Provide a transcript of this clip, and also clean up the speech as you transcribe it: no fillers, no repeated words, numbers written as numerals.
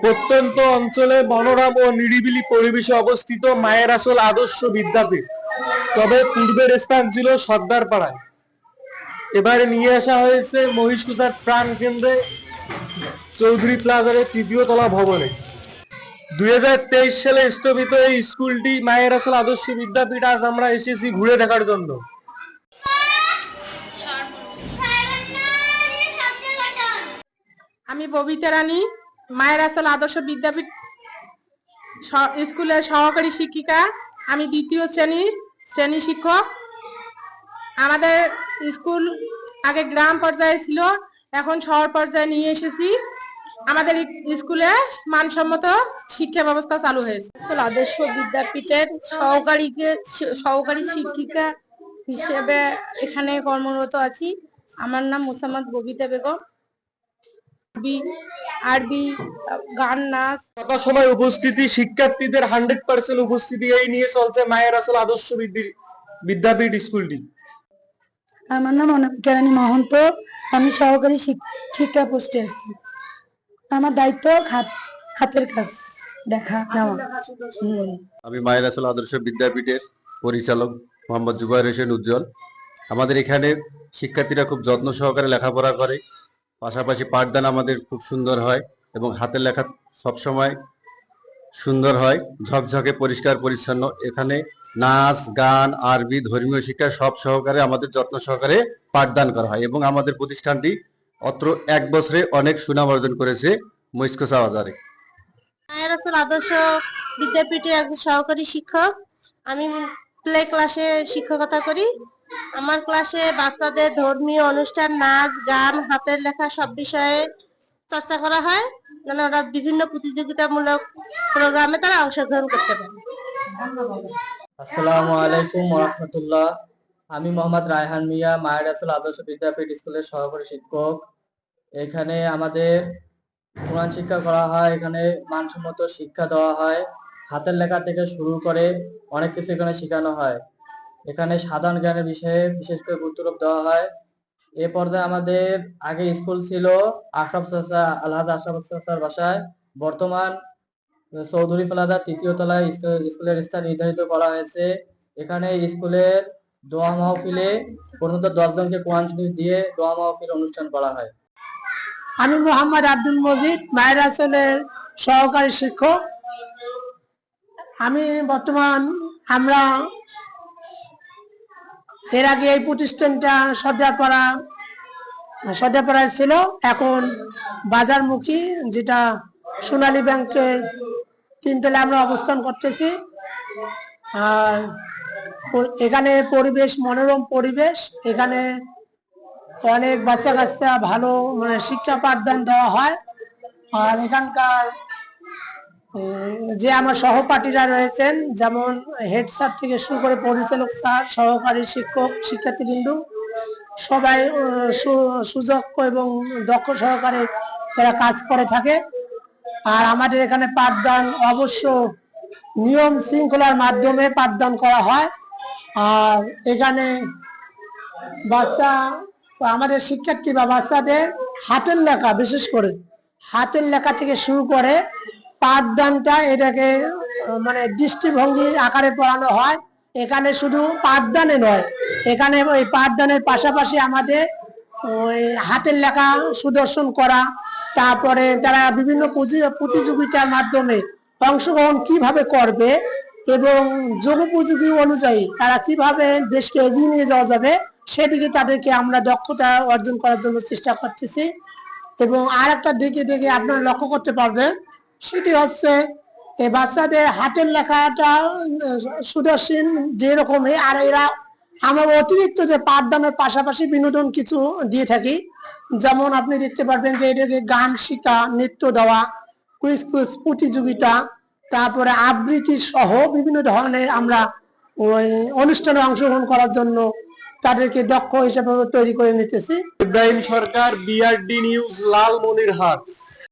প্রত্যন্ত অঞ্চলে মনোরম ও নিরিবিলি পরিবেশে অবস্থিত মায়ের আসল আদর্শ বিদ্যাপীঠ। তবে পূর্বের স্থান ছিল সর্দার পাড়ায়, এবারে নিয়ে আসা হয়েছে মহিষকুচার প্রাণ কেন্দ্রে চৌধুরী প্লাজার ৩য় তলা ভবনে। ২০২৩ সালে স্থাপিত এই স্কুলটি মায়ের আসল আদর্শ বিদ্যাপীঠ আজ আমরা এসেছি ঘুরে দেখার জন্য। আমি ববিতা রানী, মায়ের আসল আদর্শ বিদ্যাপীঠ স্কুলের সহকারী শিক্ষিকা। আমি দ্বিতীয় শ্রেণী শিক্ষক। আমাদের স্কুল আগে গ্রাম পর্যায়ে ছিল, এখন শহর পর্যায়ে নিয়ে এসেছি। আমাদের স্কুলে মানসম্মত শিক্ষা ব্যবস্থা চালু হয়েছে। আদর্শ বিদ্যাপীঠের সহকারী শিক্ষিকা হিসেবে এখানে কর্মরত আছি। আমার নাম মোসাম্মদ ববিতা বেগম। আরবি, গান, নাচ। সময় উপস্থিতি, শিক্ষার্থীদের 100% উপস্থিতি, এই নিয়ে চলছে মায়ের আসল আদর্শ বিদ্যাপীঠ স্কুলটি। আমার নাম অনামিকা রানী মহন্ত। আমি সহকারী শিক্ষা পোস্টে আছি। আমার দায়িত্ব হাতের কাজ দেখা নেওয়া। আমি মায়ের আসল আদর্শ বিদ্যাপীঠের পরিচালক মোহাম্মদ জুবাইর হোসেন উজ্জ্বল। আমাদের এখানে শিক্ষার্থীরা খুব যত্ন সহকারে লেখাপড়া করে, পাশাপাশি পাঠদান আমাদের খুব সুন্দর হয় এবং হাতের লেখা সবসময় সুন্দর হয়, ঝকঝকে পরিষ্কার পরিচ্ছন্ন। এখানে নাচ, গান, আরবি, ধর্মীয় শিক্ষা সব সহকারে আমাদের যত্ন সহকারে পাঠদান করা হয় এবং আমাদের প্রতিষ্ঠানটি অত্র 1 বছরে অনেক সুনাম অর্জন করেছে মহিষকুচা বাজারে। মায়ের আসল আদর্শ বিদ্যাপীঠে একজন সহকারী শিক্ষক। আমি প্লে ক্লাসে শিক্ষকতা করি। আমার ক্লাসে বাচ্চাদের ধর্মীয় অনুষ্ঠান, নাচ, গান, হাতের লেখা সব বিষয়ে চর্চা করা হয়, যেন ওরা বিভিন্ন প্রতিযোগিতামূলক প্রোগ্রামে তারা অংশগ্রহণ করতে পারে। আসসালামু আলাইকুম ওয়া রাহমাতুল্লাহ। আমি মোহাম্মদ রায়হান মিয়া, মায়ের আসল আদর্শ বিদ্যাপীঠ স্কুলের সহকারী শিক্ষক। এখানে আমাদের কোরআন শিক্ষা করা হয়, এখানে মানসম্মত শিক্ষা দেওয়া হয়, হাতের লেখা থেকে শুরু করে অনেক কিছু এখানে শেখানো হয়। এখানে সাধারণ জ্ঞানের বিষয়ে বিশেষ করে গুরুত্ব দেওয়া হয়। এ পর্যায়ে আমাদের আগে স্কুল ছিল আশরাফ চাচা, আলহাজ আশরাফ চাচার বাসায়। বর্তমান চৌধুরী প্লাজা ৩য় তলায় স্কুলের স্থান নির্ধারিত করা হয়েছে। এখানে স্কুলের দোয়া মাহফিলে পর্যন্ত 10 জনকে কোরআন শরীফ দিয়ে দোয়া মাহফিল অনুষ্ঠান করা হয়। আমি মোহাম্মদ আব্দুল মজিদ, মায়ের আসলের সহকারী শিক্ষক। আমি আমরা এর আগে এই প্রতিষ্ঠানটা সর্দারপাড়ায় ছিল, এখন বাজারমুখী, যেটা সোনালী ব্যাংকের 3 তলায় আমরা অবস্থান করতেছি। আর এখানে পরিবেশ মনোরম পরিবেশ। এখানে অনেক বাচ্চা কাচ্চা ভালো শিক্ষা পাঠদান দেওয়া হয়। আর এখানকার যে আমার সহপাঠীরা রয়েছেন, যেমন হেড স্যার থেকে শুরু করে পরিচালক স্যার, সহকারী শিক্ষক, শিক্ষার্থীবৃন্দ সবাই সুযোগ্য এবং দক্ষ সহকারে তারা কাজ করে থাকে। আর আমাদের এখানে পাঠদান অবশ্য নিয়ম শৃঙ্খলার মাধ্যমে পাঠদান করা হয়। আর এখানে আমাদের শিক্ষার্থী বা বাচ্চাদের হাতের লেখা, বিশেষ করে হাতের লেখা থেকে শুরু করে পাঠদানটা, এটাকে দৃষ্টিভঙ্গি আকারে পড়ানো হয়। এখানে শুধু পাঠদানে নয়, এখানে ওই পাঠদানের পাশাপাশি আমাদের ওই হাতের লেখা সুদর্শন করা, তারপরে তারা বিভিন্ন প্রতিযোগিতার মাধ্যমে অংশগ্রহণ কিভাবে করবে এবং যুগোপযোগী অনুযায়ী তারা কিভাবে দেশকে এগিয়ে নিয়ে যাওয়া যাবে, সেদিকে তাদেরকে আমরা দক্ষতা অর্জন করার জন্য চেষ্টা করতেছি। এবং আর একটা দিকে আপনারা লক্ষ্য করতে পারবেন, সেটি হচ্ছে এই বাচ্চাদের হাতের লেখাটা সুদর্শন যেরকমই, আর এরা আমার অতিরিক্ত যে পাঠদানের পাশাপাশি বিনোদন কিছু দিয়ে থাকি। যেমন আপনি দেখতে পারবেন যে এটাকে গান শিখা, নৃত্য দেওয়া, কুইজ প্রতিযোগিতা, তারপরে আবৃত্তি সহ বিভিন্ন ধরনের আমরা ওই অনুষ্ঠানে অংশগ্রহণ করার জন্য তাদেরকে দক্ষ হিসেবে তৈরি করে নিতেছি। ইব্রাহিম সরকার, বিআরডি নিউজ, লালমনিরহাট।